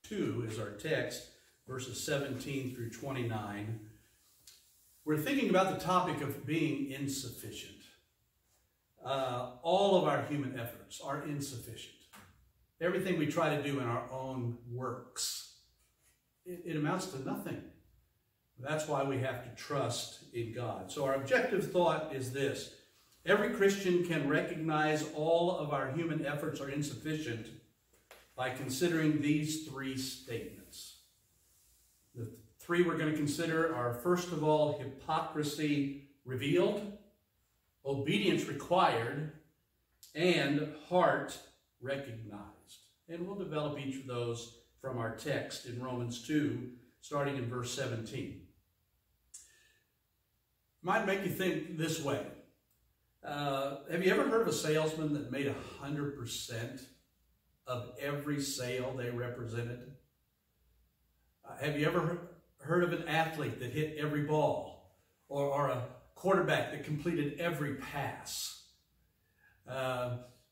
2 is our text, verses 17 through 29. We're thinking about the topic of being insufficient. All of our human efforts are insufficient. Everything we try to do in our own works, it amounts to nothing. That's why we have to trust in God. So our objective thought is this: every Christian can recognize all of our human efforts are insufficient by considering these three statements. The three we're going to consider are, first of all, hypocrisy revealed, obedience required, and heart recognized. And we'll develop each of those from our text in Romans 2, starting in verse 17. Might make you think this way. Have you ever heard of a salesman that made 100% of every sale they represented? Have you ever heard of an athlete that hit every ball, or a quarterback that completed every pass?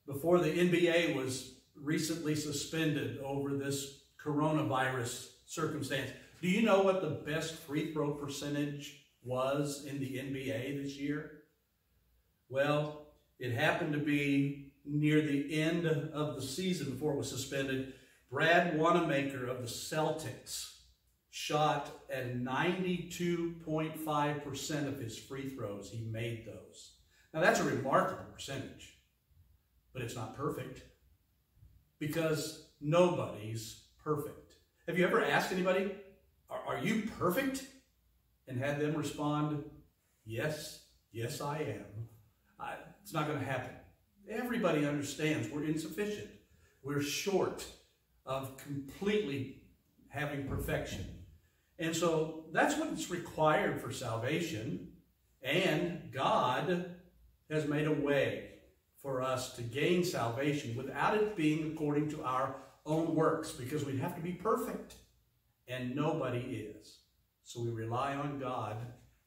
Before the NBA was recently suspended over this coronavirus circumstance, do you know what the best free throw percentage was in the NBA this year? Well, it happened to be near the end of the season before it was suspended. Brad Wanamaker of the Celtics shot at 92.5% of his free throws. He made those. Now, that's a remarkable percentage, but it's not perfect because nobody's perfect. Have you ever asked anybody, are you perfect? And had them respond, yes, yes, I am. It's not going to happen. Everybody understands we're insufficient. We're short of completely having perfection. And so that's what's required for salvation. And God has made a way for us to gain salvation without it being according to our own works, because we have to be perfect. And nobody is. So we rely on God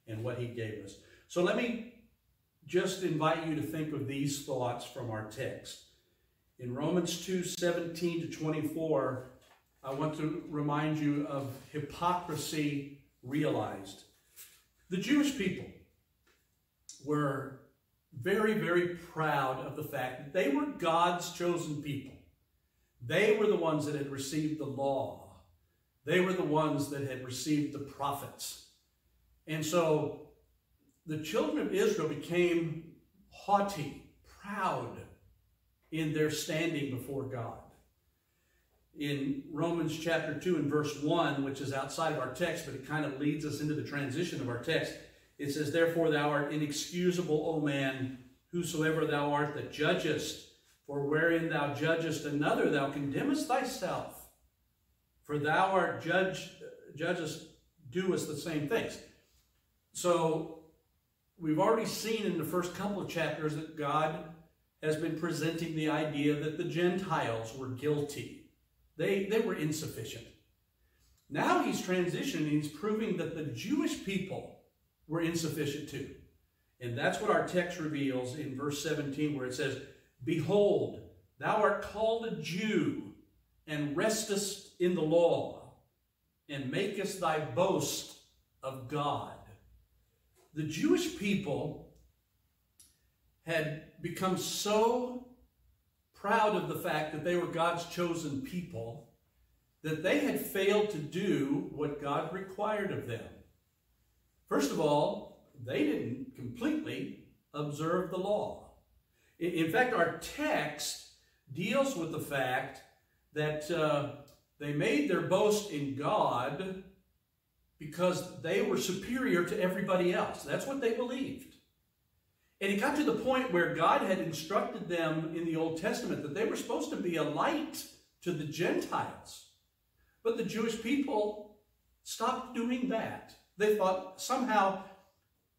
and what he gave us. So let me just invite you to think of these thoughts from our text. In Romans 2, 17 to 24, I want to remind you of hypocrisy realized. The Jewish people were very, very proud of the fact that they were God's chosen people. They were the ones that had received the law. They were the ones that had received the prophets. And so the children of Israel became haughty, proud in their standing before God. In Romans chapter 2 and verse 1, which is outside of our text, but it kind of leads us into the transition of our text, it says, "Therefore thou art inexcusable, O man, whosoever thou art that judgest. For wherein thou judgest another, thou condemnest thyself. For thou art judgest, doest the same things." So we've already seen in the first couple of chapters that God has been presenting the idea that the Gentiles were guilty. They were insufficient. Now he's transitioning. He's proving that the Jewish people were insufficient too. And that's what our text reveals in verse 17, where it says, "Behold, thou art called a Jew, and restest in the law, and makest thy boast of God." The Jewish people had become so proud of the fact that they were God's chosen people that they had failed to do what God required of them. First of all, they didn't completely observe the law. In fact, our text deals with the fact that they made their boast in God because they were superior to everybody else. That's what they believed. And it got to the point where God had instructed them in the Old Testament that they were supposed to be a light to the Gentiles. But the Jewish people stopped doing that. They thought somehow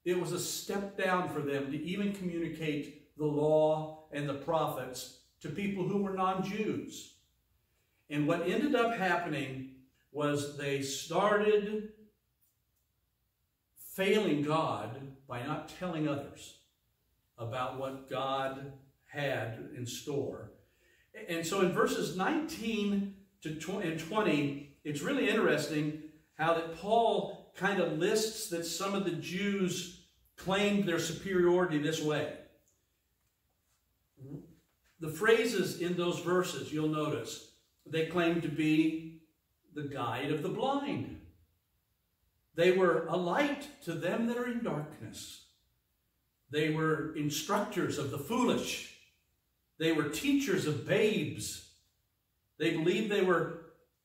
it was a step down for them to even communicate the law and the prophets to people who were non-Jews. And what ended up happening was they started failing God by not telling others about what God had in store. And so in verses 19 and 20, it's really interesting how that Paul kind of lists that some of the Jews claimed their superiority this way. The phrases in those verses, you'll notice, they claim to be the guide of the blind. They were a light to them that are in darkness. They were instructors of the foolish. They were teachers of babes. They believed they were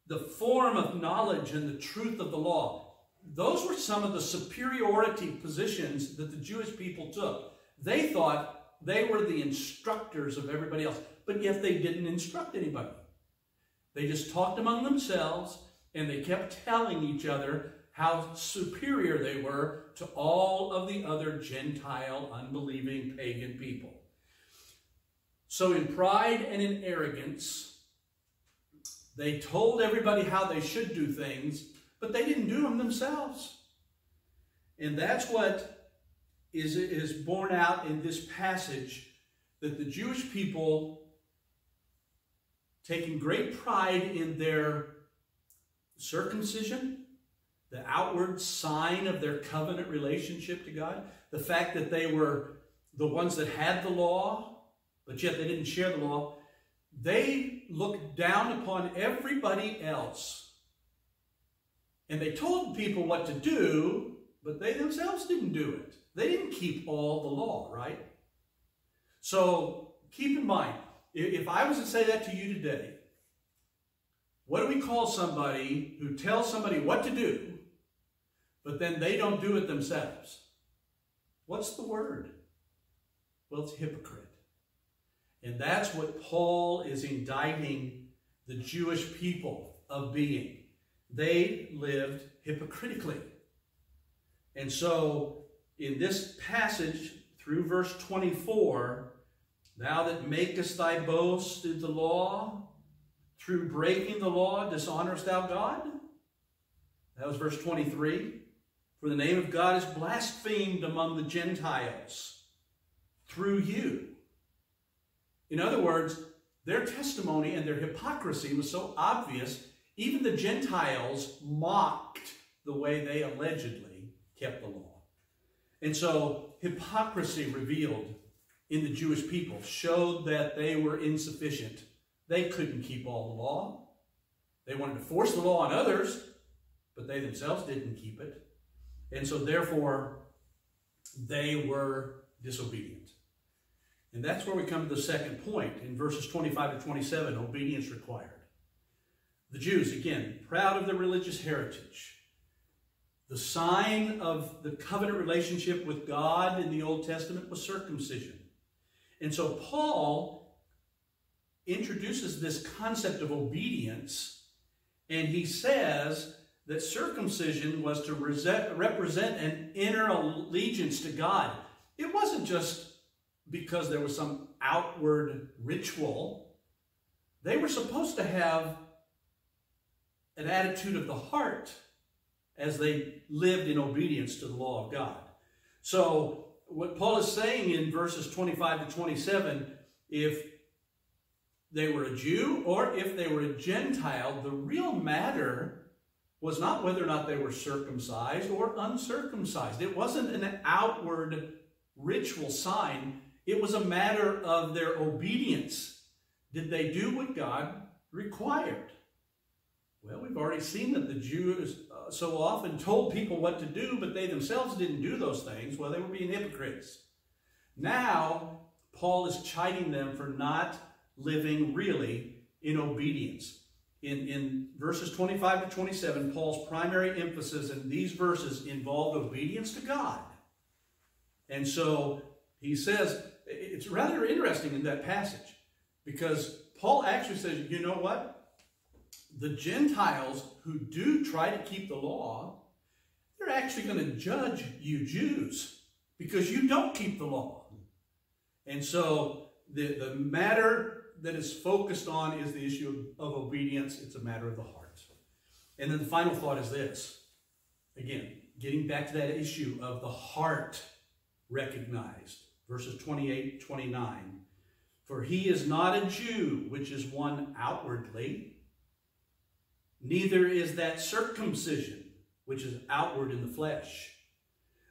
the form of knowledge and the truth of the law. Those were some of the superiority positions that the Jewish people took. They thought they were the instructors of everybody else, but yet they didn't instruct anybody. They just talked among themselves, and they kept telling each other how superior they were to all of the other Gentile, unbelieving, pagan people. So in pride and in arrogance, they told everybody how they should do things, but they didn't do them themselves. And that's what is borne out in this passage, that the Jewish people, taking great pride in their circumcision, the outward sign of their covenant relationship to God, the fact that they were the ones that had the law, but yet they didn't share the law, they looked down upon everybody else. And they told people what to do, but they themselves didn't do it. They didn't keep all the law, right? So keep in mind, if I was to say that to you today, what do we call somebody who tells somebody what to do, but then they don't do it themselves? What's the word? Well, it's hypocrite. And that's what Paul is indicting the Jewish people of being. They lived hypocritically. And so in this passage through verse 24, thou that makest thy boast in the law, through breaking the law, dishonorest thou God? That was verse 23. For the name of God is blasphemed among the Gentiles through you. In other words, their testimony and their hypocrisy was so obvious, even the Gentiles mocked the way they allegedly kept the law. And so hypocrisy revealed in the Jewish people showed that they were insufficient. They couldn't keep all the law. They wanted to force the law on others, but they themselves didn't keep it. And so therefore, they were disobedient. And that's where we come to the second point in verses 25 to 27, obedience required. The Jews, again, proud of their religious heritage. The sign of the covenant relationship with God in the Old Testament was circumcision. And so Paul introduces this concept of obedience, and he says that circumcision was to represent an inner allegiance to God. It wasn't just because there was some outward ritual. They were supposed to have an attitude of the heart as they lived in obedience to the law of God. So what Paul is saying in verses 25 to 27, if they were a Jew or if they were a Gentile, the real matter was not whether or not they were circumcised or uncircumcised. It wasn't an outward ritual sign. It was a matter of their obedience. Did they do what God required? Well, we've already seen that the Jews so often told people what to do, but they themselves didn't do those things. Well, they were being hypocrites. Now, Paul is chiding them for not living really in obedience. In verses 25 to 27, Paul's primary emphasis in these verses involved obedience to God. And so he says, it's rather interesting in that passage, because Paul actually says, you know what? The Gentiles who do try to keep the law, they're actually going to judge you Jews because you don't keep the law. And so the matter that is focused on is the issue of obedience. It's a matter of the heart. And then the final thought is this. Again, getting back to that issue of the heart recognized. Verses 28, 29. For he is not a Jew, which is one outwardly, neither is that circumcision, which is outward in the flesh.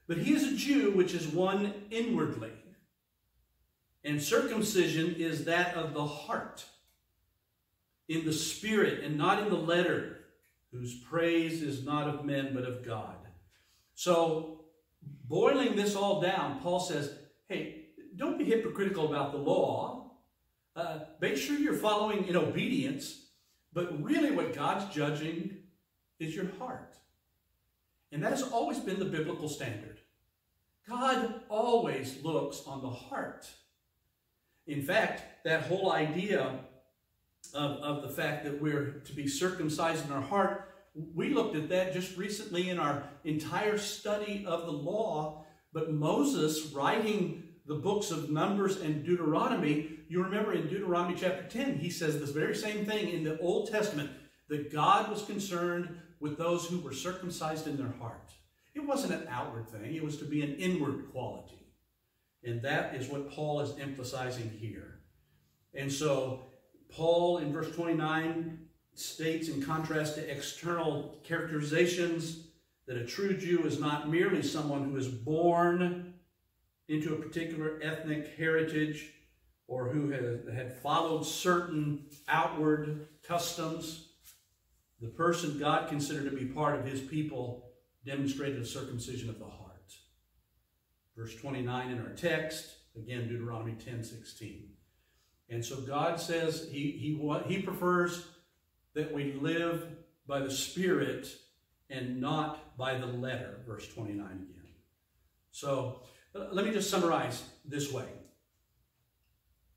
But he is a Jew, which is one inwardly. And circumcision is that of the heart, in the spirit and not in the letter, whose praise is not of men but of God. So, boiling this all down, Paul says, hey, don't be hypocritical about the law. Make sure you're following in obedience. But really what God's judging is your heart. And that has always been the biblical standard. God always looks on the heart. In fact, that whole idea of the fact that we're to be circumcised in our heart, we looked at that just recently in our entire study of the law. But Moses, writing the books of Numbers and Deuteronomy, you remember in Deuteronomy chapter 10, he says this very same thing in the Old Testament, that God was concerned with those who were circumcised in their heart. It wasn't an outward thing. It was to be an inward quality. And that is what Paul is emphasizing here. And so Paul in verse 29 states, in contrast to external characterizations, that a true Jew is not merely someone who is born into a particular ethnic heritage or who had followed certain outward customs. The person God considered to be part of his people demonstrated a circumcision of the heart. Verse 29 in our text, again, Deuteronomy 10:16. And so God says he prefers that we live by the Spirit and not by the letter, verse 29 again. So let me just summarize this way.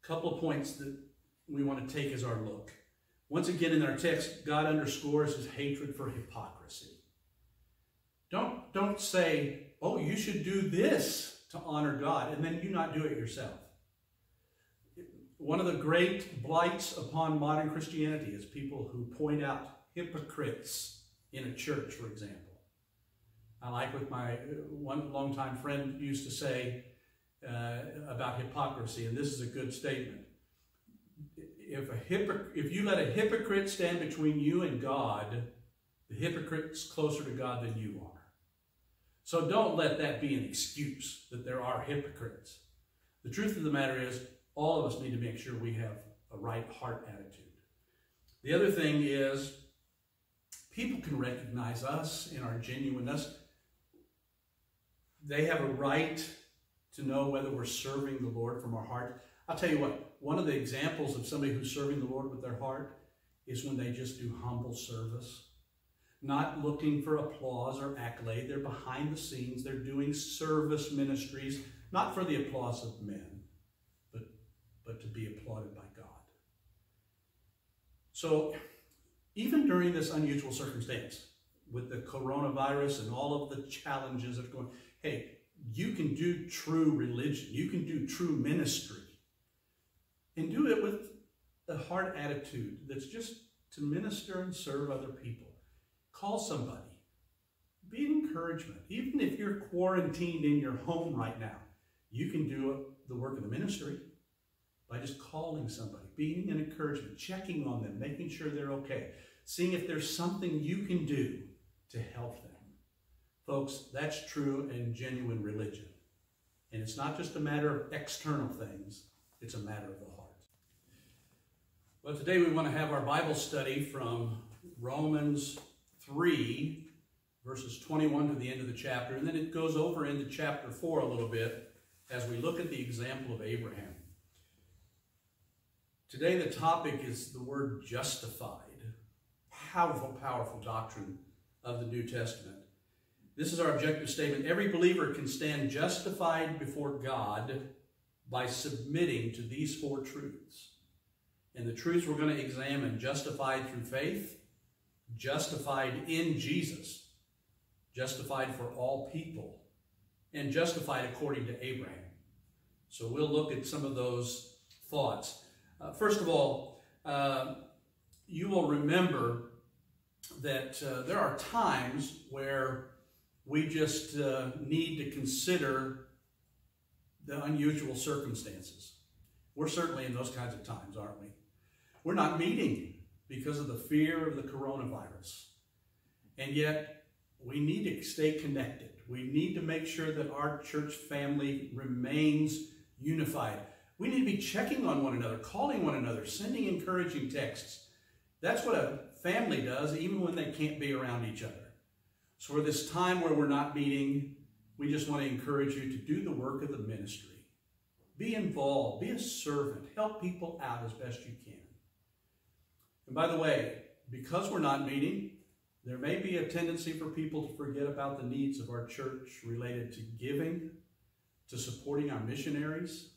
A couple of points that we want to take as our look. Once again in our text, God underscores his hatred for hypocrisy. Don't say, oh, you should do this to honor God, and then you not do it yourself. One of the great blights upon modern Christianity is people who point out hypocrites in a church, for example. I like what my one longtime friend used to say about hypocrisy, and this is a good statement. If you let a hypocrite stand between you and God, the hypocrite's closer to God than you are. So don't let that be an excuse that there are hypocrites. The truth of the matter is, all of us need to make sure we have a right heart attitude. The other thing is, people can recognize us in our genuineness. They have a right to know whether we're serving the Lord from our heart. I'll tell you what, one of the examples of somebody who's serving the Lord with their heart is when they just do humble service. Not looking for applause or accolade. They're behind the scenes. They're doing service ministries, not for the applause of men, but to be applauded by God. So even during this unusual circumstance, with the coronavirus and all of the challenges that are going, hey, you can do true religion. You can do true ministry. And do it with a heart attitude that's just to minister and serve other people. Call somebody. Be an encouragement. Even if you're quarantined in your home right now, you can do the work of the ministry by just calling somebody, being an encouragement, checking on them, making sure they're okay, seeing if there's something you can do to help them. Folks, that's true and genuine religion. And it's not just a matter of external things, it's a matter of the heart. Well, today we want to have our Bible study from Romans 3, verses 21 to the end of the chapter, and then it goes over into chapter 4 a little bit as we look at the example of Abraham. Today the topic is the word justified. Powerful, powerful doctrine of the New Testament. This is our objective statement. Every believer can stand justified before God by submitting to these four truths. And the truths we're going to examine: justified through faith, justified in Jesus, justified for all people, and justified according to Abraham. So we'll look at some of those thoughts. First of all, you will remember that there are times where we just need to consider the unusual circumstances. We're certainly in those kinds of times, aren't we? We're not meeting because of the fear of the coronavirus. And yet, we need to stay connected. We need to make sure that our church family remains unified. We need to be checking on one another, calling one another, sending encouraging texts. That's what a family does, even when they can't be around each other. So for this time where we're not meeting, we just want to encourage you to do the work of the ministry. Be involved, be a servant, help people out as best you can. And by the way, because we're not meeting, there may be a tendency for people to forget about the needs of our church related to giving, to supporting our missionaries.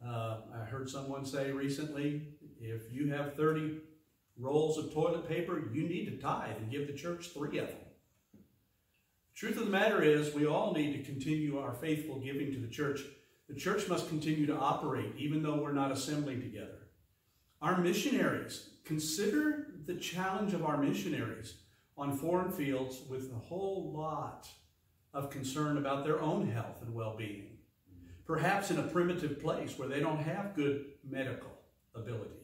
I heard someone say recently, if you have 30 rolls of toilet paper, you need to tithe and give the church 3 of them. Truth of the matter is, we all need to continue our faithful giving to the church. The church must continue to operate, even though we're not assembling together. Our missionaries, consider the challenge of our missionaries on foreign fields with a whole lot of concern about their own health and well-being. Perhaps in a primitive place where they don't have good medical ability.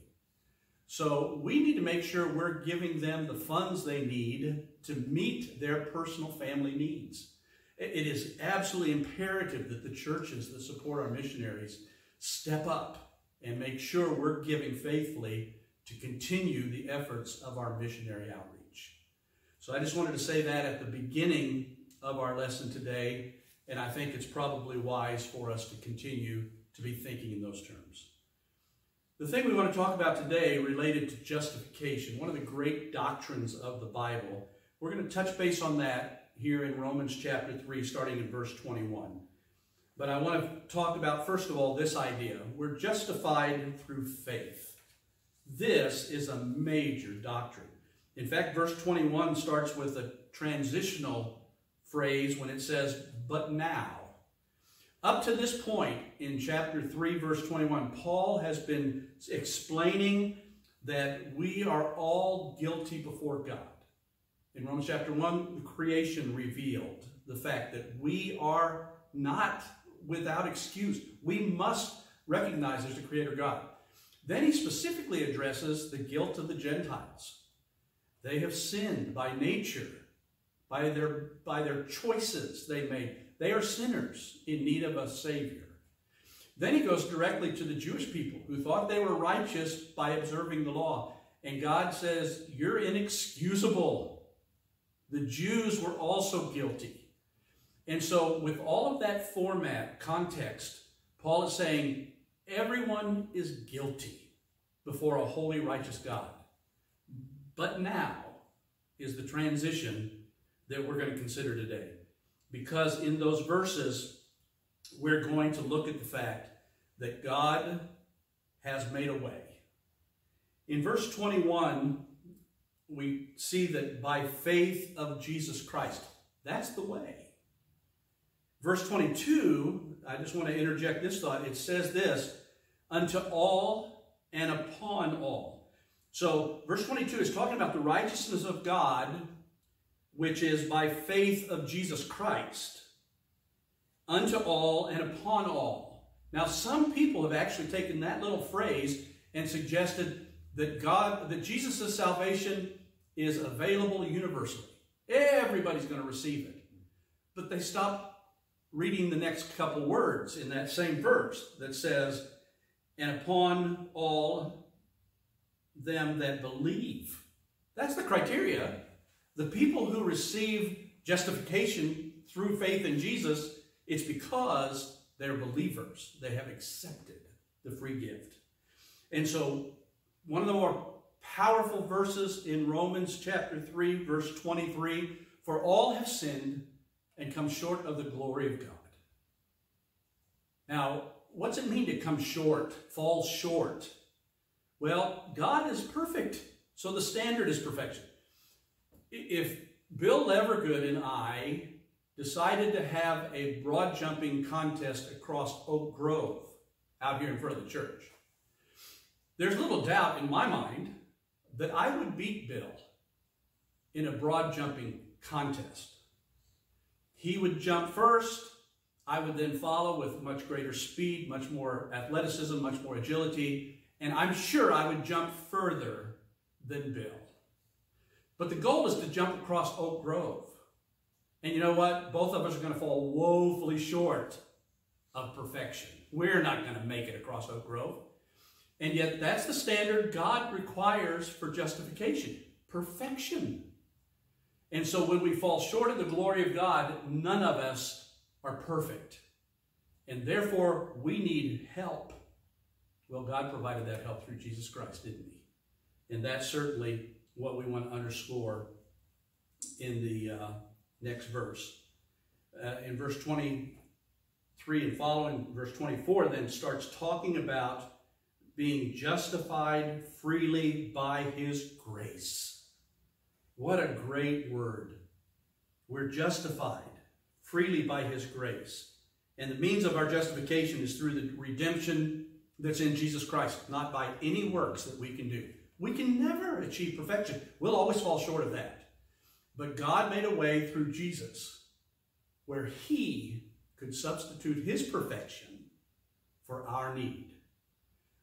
So we need to make sure we're giving them the funds they need to meet their personal family needs. It is absolutely imperative that the churches that support our missionaries step up and make sure we're giving faithfully to continue the efforts of our missionary outreach. So I just wanted to say that at the beginning of our lesson today, and I think it's probably wise for us to continue to be thinking in those terms. The thing we want to talk about today related to justification, one of the great doctrines of the Bible, we're going to touch base on that here in Romans chapter 3, starting in verse 21. But I want to talk about, first of all, this idea. We're justified through faith. This is a major doctrine. In fact, verse 21 starts with a transitional phrase when it says, but now. Up to this point in chapter 3, verse 21, Paul has been explaining that we are all guilty before God. In Romans chapter 1, the creation revealed the fact that we are not without excuse. We must recognize there's a creator God. Then he specifically addresses the guilt of the Gentiles. They have sinned by nature, by their choices they made. They are sinners in need of a Savior. Then he goes directly to the Jewish people who thought they were righteous by observing the law. And God says, you're inexcusable. The Jews were also guilty. And so with all of that format, context, Paul is saying everyone is guilty before a holy, righteous God. But now is the transition that we're going to consider today. Because in those verses, we're going to look at the fact that God has made a way. In verse 21, we see that by faith of Jesus Christ, that's the way. Verse 22, I just want to interject this thought. It says this, unto all and upon all. So verse 22 is talking about the righteousness of God, which is by faith of Jesus Christ, unto all and upon all. Now, some people have actually taken that little phrase and suggested that Jesus' salvation is available universally. Everybody's going to receive it. But they stop reading the next couple words in that same verse that says, and upon all them that believe. That's the criteria. The people who receive justification through faith in Jesus, it's because they're believers. They have accepted the free gift. And so one of the more powerful verses in Romans chapter 3, verse 23, for all have sinned and come short of the glory of God. Now, what's it mean to come short, fall short? Well, God is perfect, so the standard is perfection. If Bill Levergood and I decided to have a broad jumping contest across Oak Grove out here in front of the church, there's little doubt in my mind that I would beat Bill in a broad jumping contest. He would jump first. I would then follow with much greater speed, much more athleticism, much more agility, and I'm sure I would jump further than Bill. But the goal is to jump across Oak Grove. And you know what? Both of us are going to fall woefully short of perfection. We're not going to make it across Oak Grove. And yet that's the standard God requires for justification. Perfection. And so when we fall short of the glory of God, none of us are perfect. And therefore, we need help. Well, God provided that help through Jesus Christ, didn't he? And that's certainly what we want to underscore in the next verse. In verse 23 and following, verse 24 then starts talking about being justified freely by his grace. What a great word. We're justified freely by his grace. And the means of our justification is through the redemption that's in Jesus Christ, not by any works that we can do. We can never achieve perfection. We'll always fall short of that. But God made a way through Jesus where he could substitute his perfection for our need.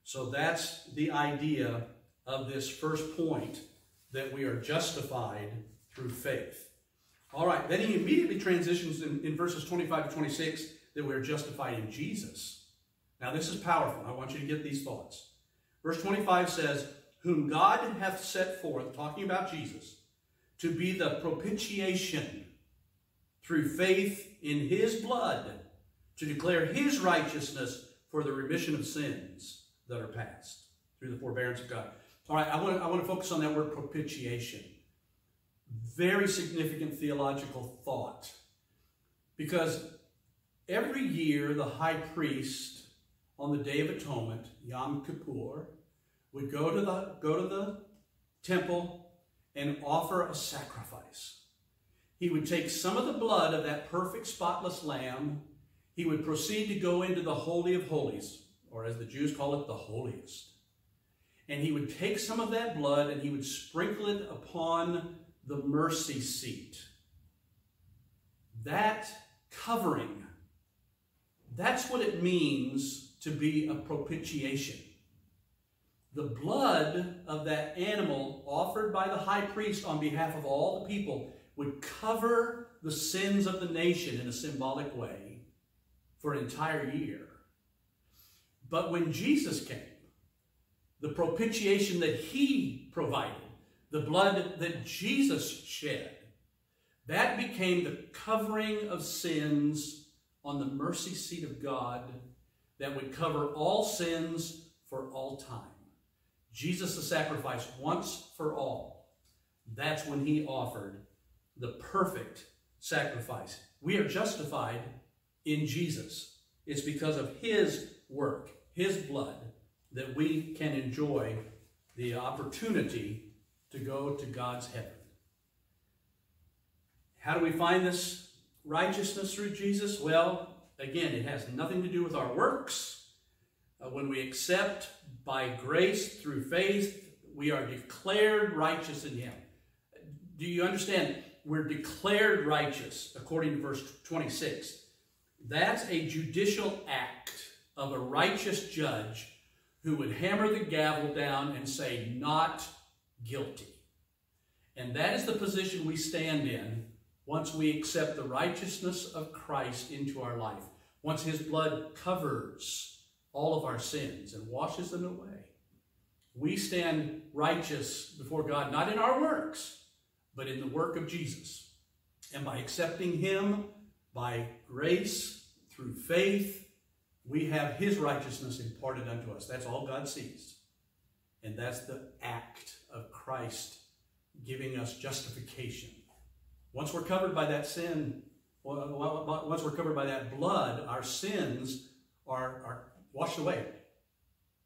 So that's the idea of this first point, that we are justified through faith. All right, then he immediately transitions in verses 25 to 26 that we're justified in Jesus. Now this is powerful. I want you to get these thoughts. Verse 25 says, whom God hath set forth, talking about Jesus, to be the propitiation through faith in his blood, to declare his righteousness for the remission of sins that are past through the forbearance of God. All right, I want to focus on that word propitiation. Very significant theological thought. Because every year the high priest on the Day of Atonement, Yom Kippur, would go to the temple and offer a sacrifice. He would take some of the blood of that perfect spotless lamb. He would proceed to go into the Holy of Holies, or as the Jews call it, the holiest. And he would take some of that blood and he would sprinkle it upon the mercy seat. That covering, that's what it means to be a propitiation. The blood of that animal offered by the high priest on behalf of all the people would cover the sins of the nation in a symbolic way for an entire year. But when Jesus came, the propitiation that he provided, the blood that Jesus shed, that became the covering of sins on the mercy seat of God that would cover all sins for all time. Jesus the sacrifice once for all. That's when he offered the perfect sacrifice. We are justified in Jesus. It's because of his work, his blood, that we can enjoy the opportunity to go to God's heaven. How do we find this righteousness through Jesus? Well, again, it has nothing to do with our works. When we accept by grace through faith, we are declared righteous in him. Do you understand? We're declared righteous according to verse 26. That's a judicial act of a righteous judge who would hammer the gavel down and say, not guilty. And that is the position we stand in once we accept the righteousness of Christ into our life. Once his blood covers all of our sins and washes them away. We stand righteous before God, not in our works, but in the work of Jesus. And by accepting him by grace through faith, we have his righteousness imparted unto us. That's all God sees. And that's the act of Christ giving us justification. Once we're covered by that sin, once we're covered by that blood, our sins are washed away.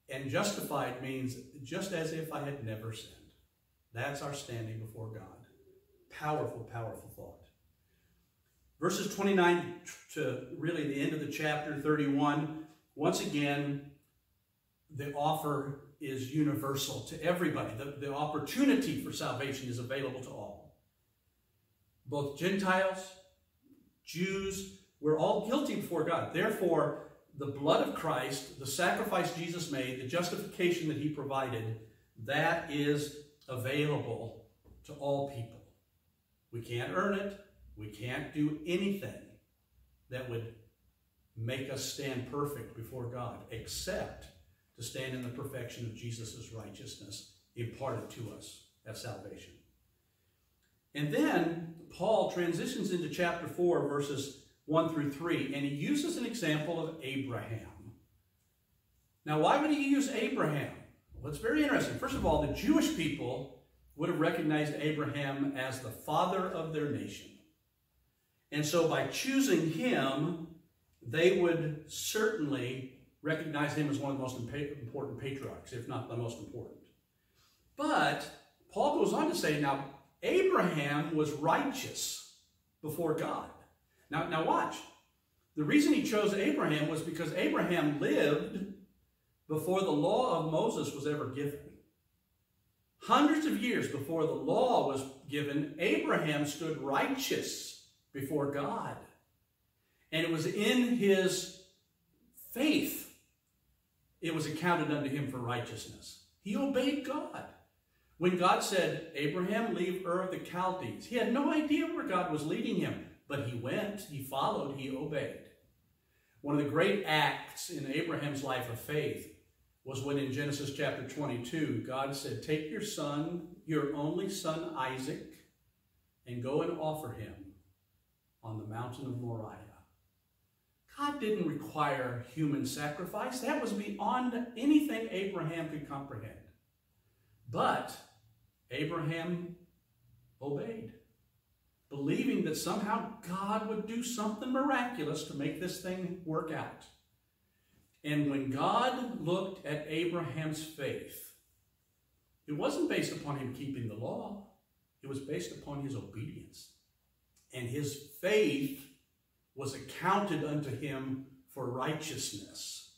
And justified means just as if I had never sinned. That's our standing before God. Powerful, powerful thought. Verses 29 to really the end of the chapter, 31, once again, the offer is universal to everybody. The opportunity for salvation is available to all. Both Gentiles, Jews, we're all guilty before God. Therefore, the blood of Christ, the sacrifice Jesus made, the justification that he provided, that is available to all people. We can't earn it. We can't do anything that would make us stand perfect before God, except to stand in the perfection of Jesus' righteousness imparted to us as salvation. And then Paul transitions into chapter 4, verses 1 through 3, and he uses an example of Abraham. Now, why would he use Abraham? Well, it's very interesting. First of all, the Jewish people would have recognized Abraham as the father of their nation. And so by choosing him, they would certainly recognize him as one of the most important patriarchs, if not the most important. But Paul goes on to say, now, Abraham was righteous before God. Now watch. The reason he chose Abraham was because Abraham lived before the law of Moses was ever given. Hundreds of years before the law was given, Abraham stood righteous before God. And it was in his faith, it was accounted unto him for righteousness. He obeyed God. When God said, Abraham, leave Ur of the Chaldees, he had no idea where God was leading him, but he went, he followed, he obeyed. One of the great acts in Abraham's life of faith was when in Genesis chapter 22, God said, take your son, your only son Isaac, and go and offer him on the mountain of Moriah. God didn't require human sacrifice. That was beyond anything Abraham could comprehend. But Abraham obeyed, believing that somehow God would do something miraculous to make this thing work out. And when God looked at Abraham's faith, it wasn't based upon him keeping the law. It was based upon his obedience. And his faith was accounted unto him for righteousness.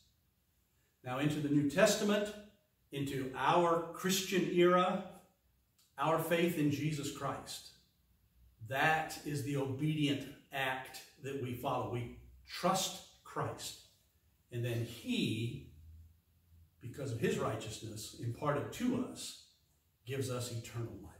Now into the New Testament, into our Christian era, our faith in Jesus Christ. That is the obedient act that we follow. We trust Christ. And then he, because of his righteousness imparted to us, gives us eternal life.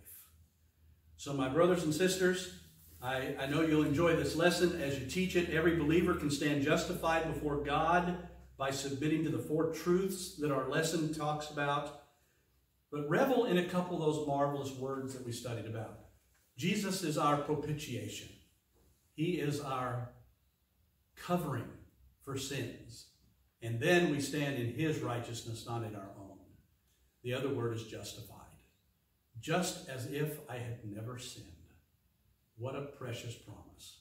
So my brothers and sisters, I know you'll enjoy this lesson as you teach it. Every believer can stand justified before God by submitting to the four truths that our lesson talks about. But revel in a couple of those marvelous words that we studied about. Jesus is our propitiation. He is our covering for sins. And then we stand in his righteousness, not in our own. The other word is justified. Just as if I had never sinned. What a precious promise.